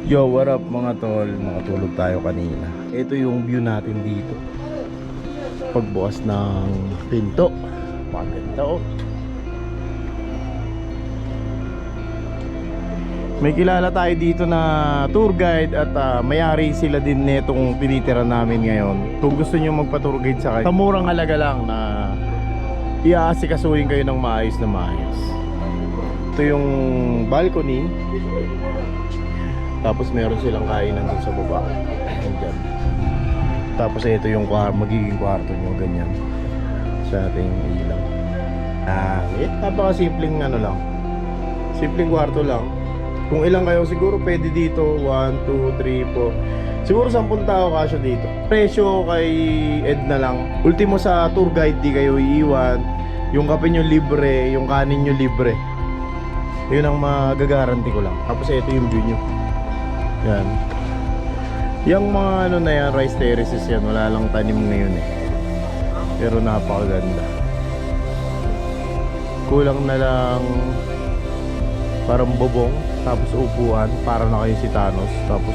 Yo, what up mga tol? Makatulog tayo kanina. Ito yung view natin dito. Pagbukas ng pinto. Maganda oh. May kilala tayo dito na tour guide at may-ari sila din netong tinitira namin ngayon. Kung gusto nyo magpa-tour guide sa kayo, sa murang halaga lang na iaasikasuhin kayo ng maayos na maayos. Ito yung balcony. Tapos meron silang kainan dun sa baba. Andyan. Tapos ito yung magiging kwarto nyo, ganyan. Sa ating ilaw. Napaka-simpleng ano lang. Simpleng kwarto lang. Kung ilang kayo siguro pwede dito. 1, 2, 3, 4. Siguro 10 tao kasya dito. Presyo kay Ed na lang. Ultimo sa tour guide di kayo iiwan. Yung kape nyo libre, yung kanin nyo libre. Yun ang magagaranti ko lang. Tapos ito yung view nyo. Yan. Yung mga ano na yan, rice terraces yan. Wala lang tanim ngayon eh. Pero napakaganda. Kulang na lang parang bobong. Tapos upuan. Para na kayo si Thanos. Tapos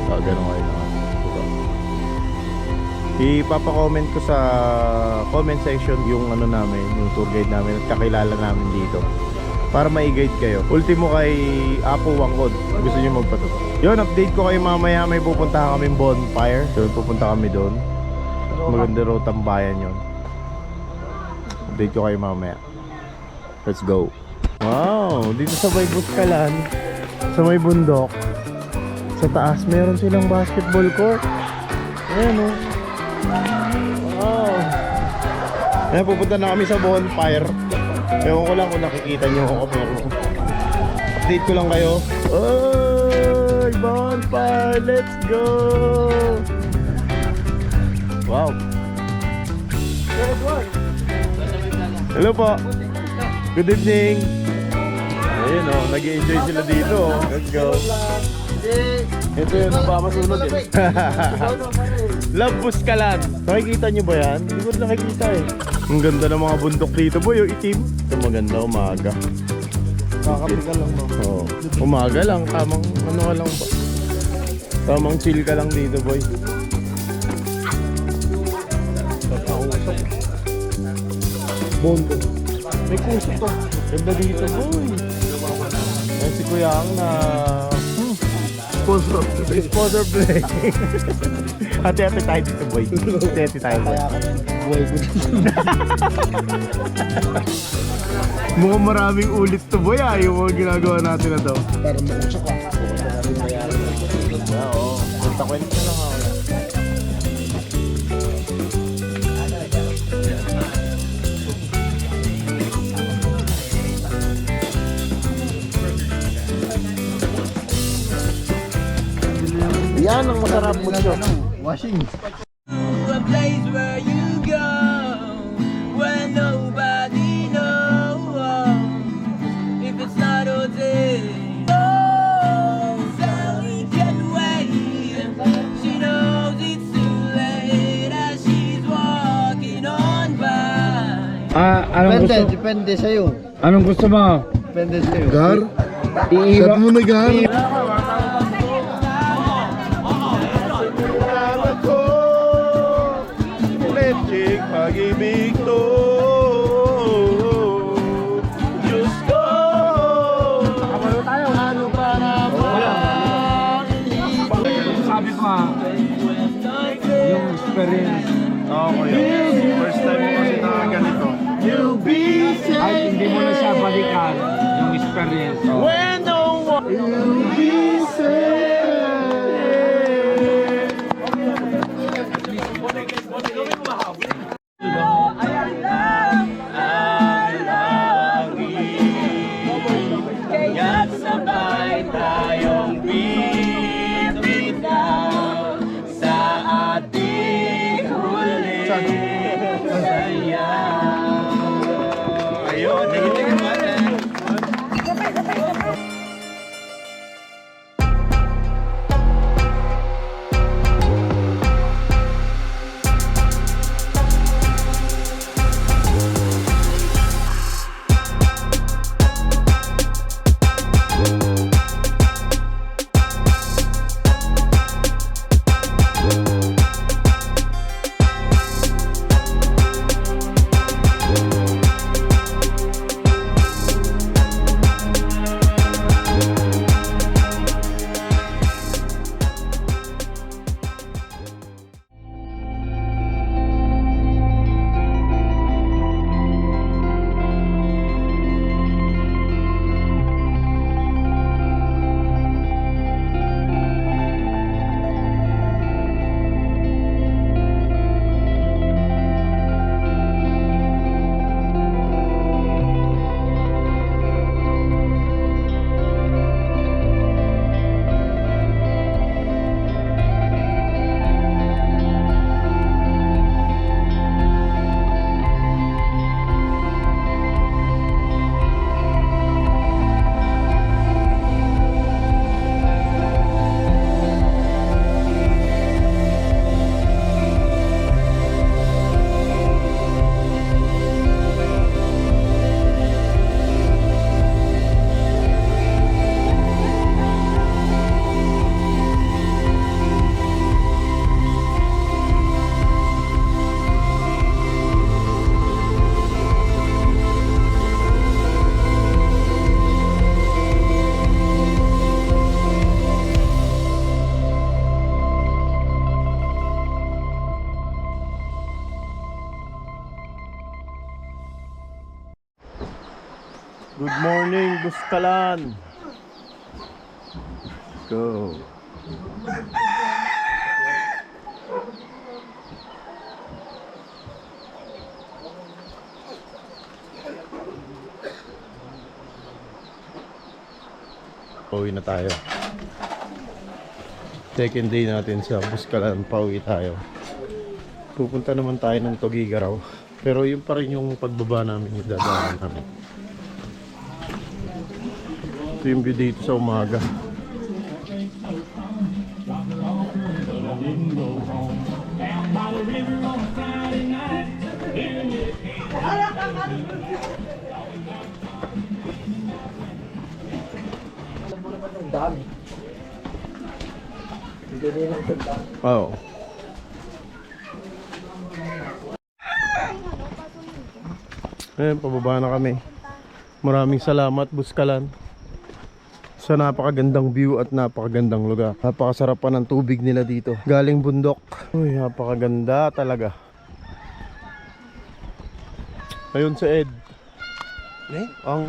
ganun kayo na. Ipapa-comment ko sa comment section yung ano namin, yung tour guide namin at kakilala namin dito. Para ma-guide kayo. Ultimo kay Apo Wangkod. Gusto nyo magpatuto. Yun, update ko kayo mamaya. May pupuntahan kaming bonfire. So pupunta kami doon. Maganda raw tambayan yun. Update ko kayo mamaya. Let's go. Wow, dito sa may Buskalan, sa may bundok, sa taas meron silang basketball court. Ayan o. Wow. Ayan, pupunta na kami sa bonfire. Ewan ko lang kung nakikita nyo ako, pero update ko lang kayo. Oy, bonfire, let's go. Wow. Hello po. Good evening. Ayun o, nag-i-enjoy sila dito o. Let's go. Ito yun, napamasunod eh. Love Buskalan. Nakikita nyo ba yan? Hindi ko nakikita eh. Ang ganda ng mga bundok dito boy, yung itim. Ito maganda, umaga. Kakapigal lang no? Oo, umaga lang, tamang ano ka lang ba? Tamang chill ka lang dito boy. Pagkausap. Bondo. May kusok to. Ganda dito boy. Ayan si Kuya Ang na sponsor play. Hati-hati tayo dito boy. Hati-hati tayo boy. Buhay ko dito. Mukhang maraming ulit to boy yung mga ginagawa natin na to. Para mausok ka. Oo, kwenta-kwenta na lang ako. Yan ang masarap mo na doon. Washing. A place where you go when nobody knows if it's not hotel. Oh, Sally can wait. She knows it's too late as she's walking on by. Depende sa'yo. Anong gusto mo? Depende sa'yo. Gar? Iiba mo na gar? Lechik pag-ibig to. Diyos ko, ano para ba? sabi ko nga, yung experience. Oo kuya, first time mo kasi na ganito. Ay, hindi mo na siya balikan yung experience. When no one will be safe. Kaya't sabay tayong bibitaw sa ating huli saya. Ayun, tingin-tingin natin. Buskalan. Go. Pauwi na tayo. Second day natin sa Buskalan, pauwi tayo. Pupunta naman tayo ng Tugigaraw. Pero yun pa rin yung pagbaba namin, yung dadaanan namin. Ito yung view dito sa umaga. Oo. Ayan, pababa na kami. Maraming salamat, Buskalan, sa napakagandang view at napakagandang lugar. Napakasarap pa ng tubig nila dito. Galing bundok. Uy, napakaganda talaga. Ayun si Ed. Ang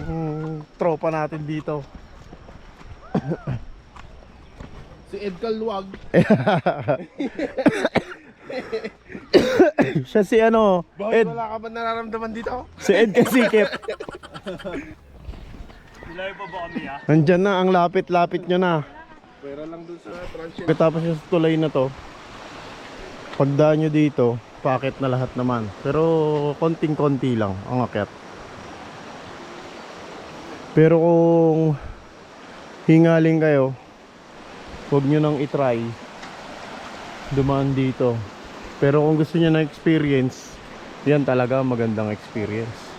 tropa natin dito. Si Ed Kalwag. Siya si ano, Ed. Wala ka ba nararamdaman dito? Si Ed Kasikip. Ilayo pa ba kami ah? Nandyan na, ang lapit-lapit nyo na. Pera lang dun sa transient. Pagkatapos yung tulay na to, pagdaan nyo dito, packet na lahat naman. Pero konting-konti lang ang akyat. Pero kung hingaling kayo, huwag nyo nang itry dumaan dito. Pero kung gusto nyo na experience, yan talaga magandang experience.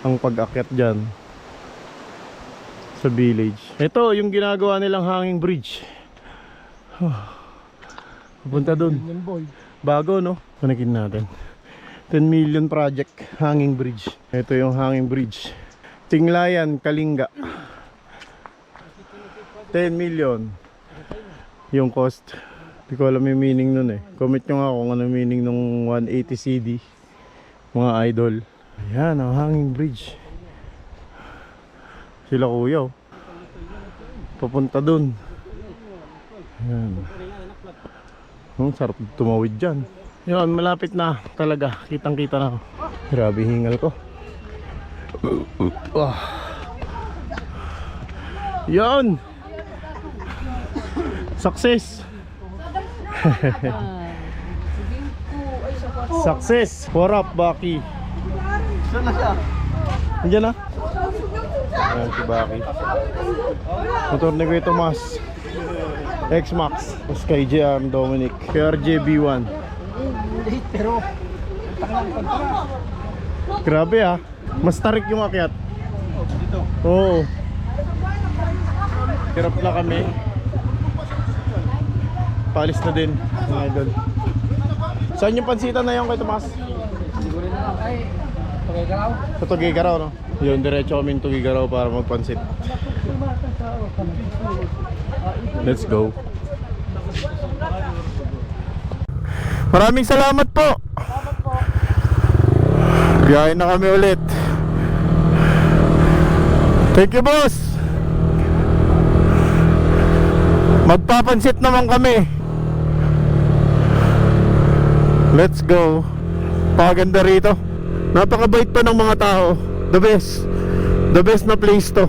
Ang pag-akyat dyan sa village. Ito yung ginagawa nilang hanging bridge. Pupunta dun. Bago, no? Panakin natin. 10 million project hanging bridge. Ito yung hanging bridge. Tinglayan, Kalinga. 10 million yung cost. Hindi ko alam yung meaning nun eh. Comment nyo nga kung ano meaning nung 180 CD, mga idol. Ayan ang hanging bridge. Sila kuya, oh. Papunta dun. Ayan. Sarap tumawid dyan. Yun, malapit na talaga. Kitang kita na. Grabe hingal ko. Yun. Success. Success. What up, Baki? Saan na siya? Nandiyan na. Ayan si Baki. Motor ni Kuya Tomas. X-Max. Tapos kay JM Dominic. KRJ B1. Pero Grabe ah. Mas tarik yung akyat. Oo. Hirap na kami. Paalis na din, mga idol. Saan yung pansitan na yun kay Tomas? Sa Tugigaraw, no? Yun, diretso kami yung Tugigaraw para magpansit. Let's go. Maraming salamat po. Biyahe na kami ulit. Thank you, boss. Magpapansit naman kami. Let's go. Paganda rito. Napakabait pa ng mga tao. The best. The best na place to.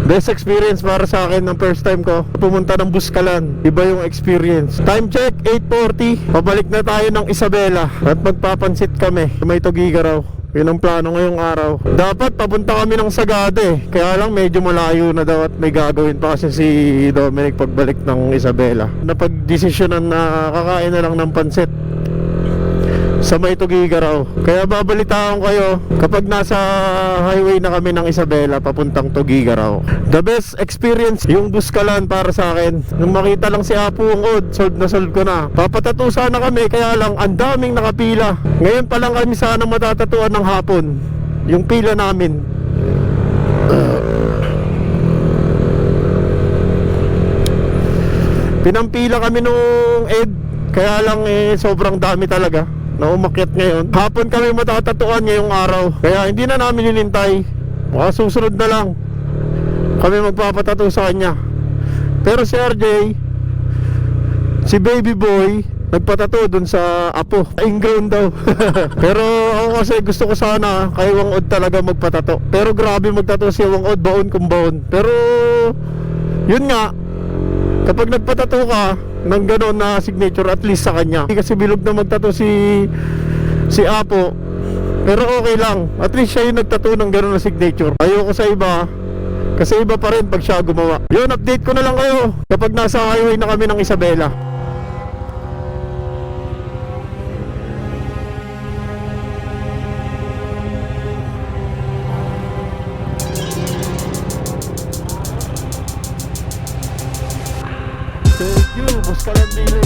Best experience para sa akin ng first time ko pumunta ng Buskalan. Iba yung experience. Time check 8:40. Pabalik na tayo ng Isabela at magpapansit kami sa may Tugigaraw. Yun ang plano ngayong araw. Dapat papunta kami ng Sagada kaya lang medyo malayo na daw at may gagawin pa kasi si Dominic pagbalik ng Isabela. Napag-desisyonan na kakain na lang ng pansit sa may Tugigaraw. Kaya babalitaan kayo kapag nasa highway na kami ng Isabela papuntang Tugigaraw. The best experience yung Buskalan para sa akin. Nung makita lang si Apo Ungod, sold na sold ko na. Papatato sana kami kaya lang ang daming nakapila. Ngayon pa lang kami sana matatatuan ng hapon. Yung pila namin. Pinampila kami nung Ed. Kaya lang sobrang dami talaga. na umakyat ngayon. Hapon kami matatatuan ngayong araw, kaya hindi na namin hinintay. Baka susunod na lang kami magpapatato sa kanya. Pero si RJ, si baby boy, nagpatato dun sa apo. Ingrown daw. Pero ako kasi gusto ko sana kay Wangod talaga magpatato. Pero grabe magtato si Wangod, baon kung baon. Pero yun nga, kapag nagpatato ka ng gano'n na signature, at least sa kanya. Kasi bilog na magtato si Apo. Pero okay lang, at least siya yung nagtato ng gano'n na signature. Ayoko sa iba, kasi iba pa rin pag siya gumawa. Yun, update ko na lang kayo kapag nasa highway na kami ng Isabela. Thank you, Boss Kalandili.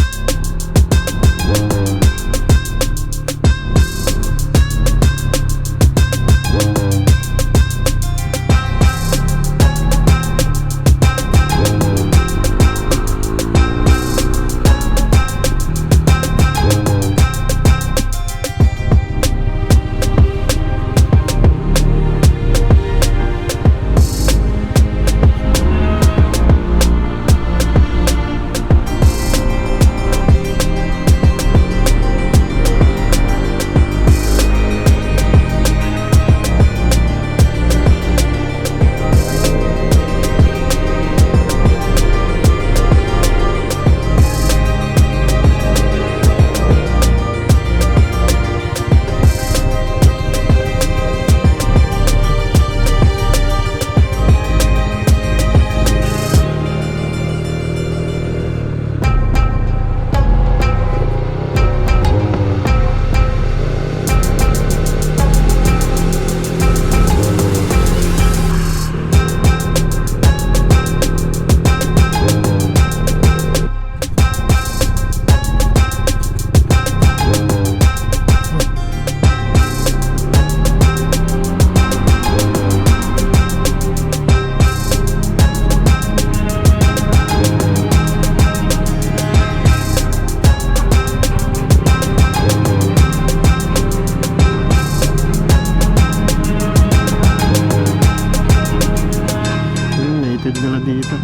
Native nila dito.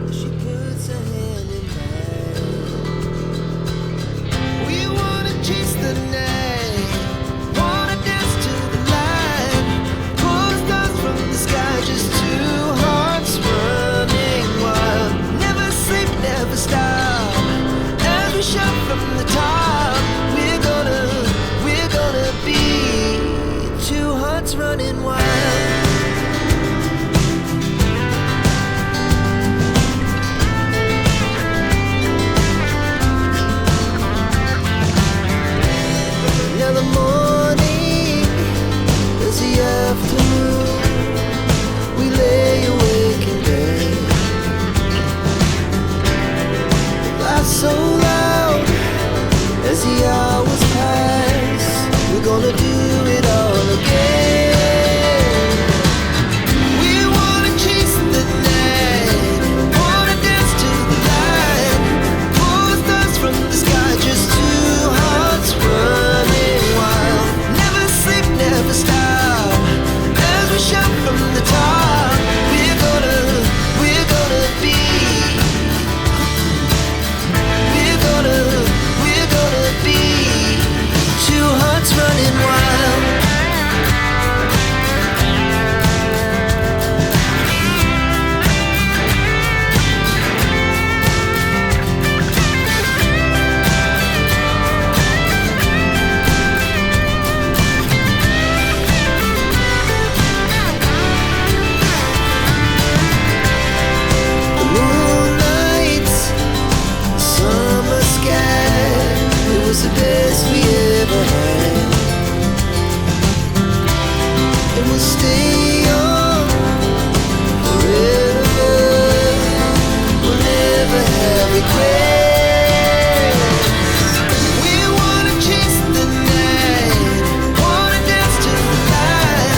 She puts her hand in mine. We wanna chase the night, wanna dance to the light. Pull stars from the sky, just two hearts running wild. Never sleep, never stop. As we shout from the top, we're gonna be two hearts running wild. Now the morning is the afternoon. We lay awake in bed. Laugh so loud as the hours pass. We're gonna do it all again. We wanna chase the night, wanna dance to the light. Pull stars from the sky, just two hearts running wild. Never sleep, never stop. As we shout from the top, we're gonna be grace. We wanna chase the night, wanna dance to the light,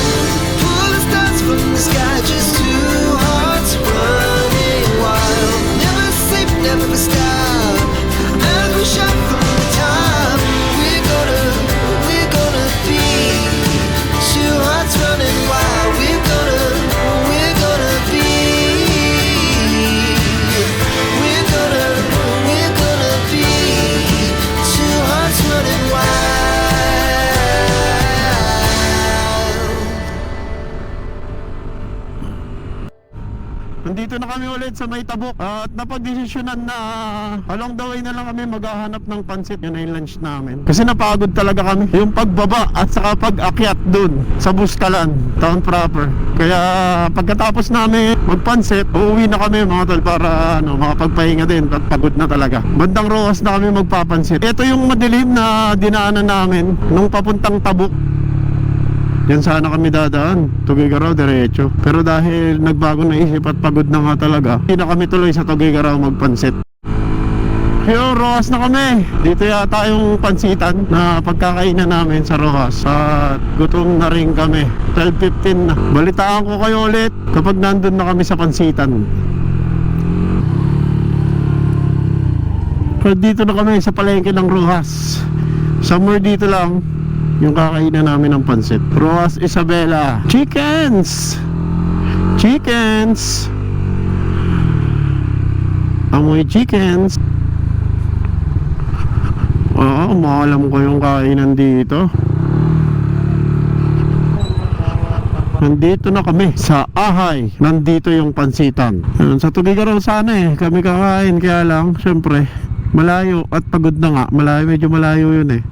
pull the stars from the sky, just two hearts running wild. Never sleep, never stop, as we shout from the top. We're gonna be two hearts running wild. We're gonna be. We're gonna be two hearts running wild. Nandito na kami ulit sa May Tabok at napagdesisyonan na along the way na lang kami maghahanap ng pansit. Yun na yung lunch namin. Kasi napagod talaga kami. Yung pagbaba at saka pag-akyat dun sa Buskalan, town proper. Kaya pagkatapos namin magpansit, uuwi na kami mga tol para makapagpahinga din at pagod na talaga. Bandang Rojas na kami magpapansit. Ito yung madilim na dinaanan namin nung papuntang Tabuk. Yan sana kami dadaan, Tuguegarao diretso. Pero dahil nagbago na isip at pagod na nga talaga, hindi na kami tuloy sa Tuguegarao magpansit. Yo, Rojas na kami. Dito yata yung pansitan na pagkakainan namin sa Rojas. At gutom na rin kami. 12:15 na. Balitaan ko kayo ulit kapag nandun na kami sa pansitan. Pero dito na kami sa palengke ng Rojas. Somewhere dito lang yung kakainan namin ng pansit. Rojas Isabela. Chickens! Chickens! Amoy chickens. Oo, maalam ko yung kainan dito. Nandito na kami sa Ahay. Nandito yung pansitan. Sa Tuguegarao sana kami kakain. Kaya lang, syempre malayo at pagod na nga. Medyo malayo yun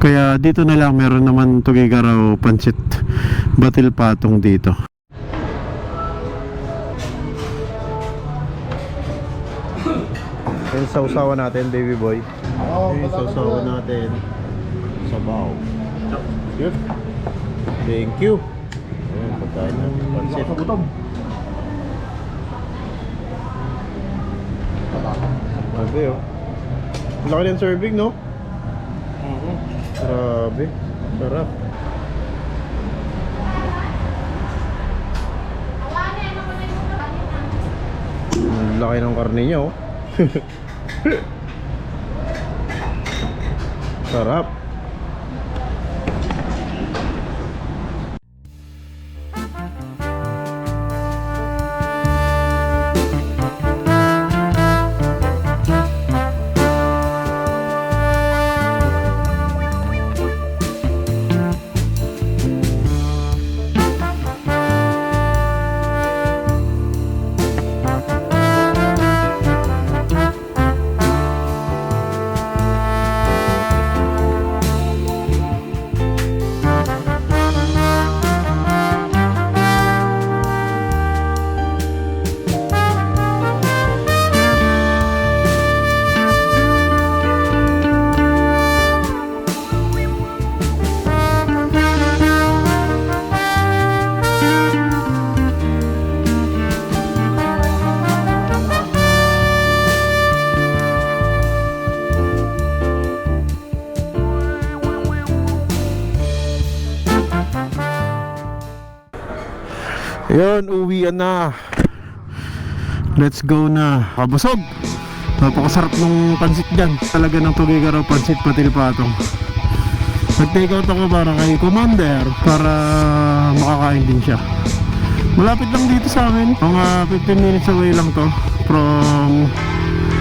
Kaya dito na lang meron naman Tuguegarao pansit Batil Patong dito. Yung sausawan natin, baby boy. Yung sausawan natin. Sabaw. Yun. Thank you. Ayun, pagkain ng pansit. Grabe laki ng serving, no? Grabe. Sarap. Ang laki ng karne niya, oh. Sarap. Yun, uwian na. Let's go na. Kabusog. Napakasarap ng pansit dyan. Talaga ng Tuguegarao pansit Batil Patong. Nag-take out ako para kay Commander para makakain din siya. Malapit lang dito sa amin. Mga 15 minutes away lang to from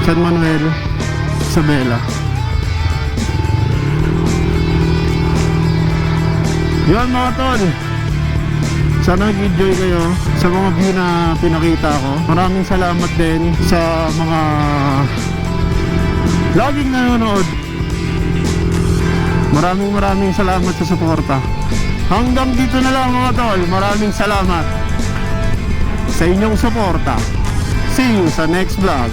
San Manuel, Isabela. Yun mga tol, sana nag-enjoy kayo sa mga view na pinakita ko. Maraming salamat din sa mga laging nanonood. Maraming salamat sa suporta. Hanggang dito na lang mga tol. Maraming salamat sa inyong suporta. See you sa next vlog.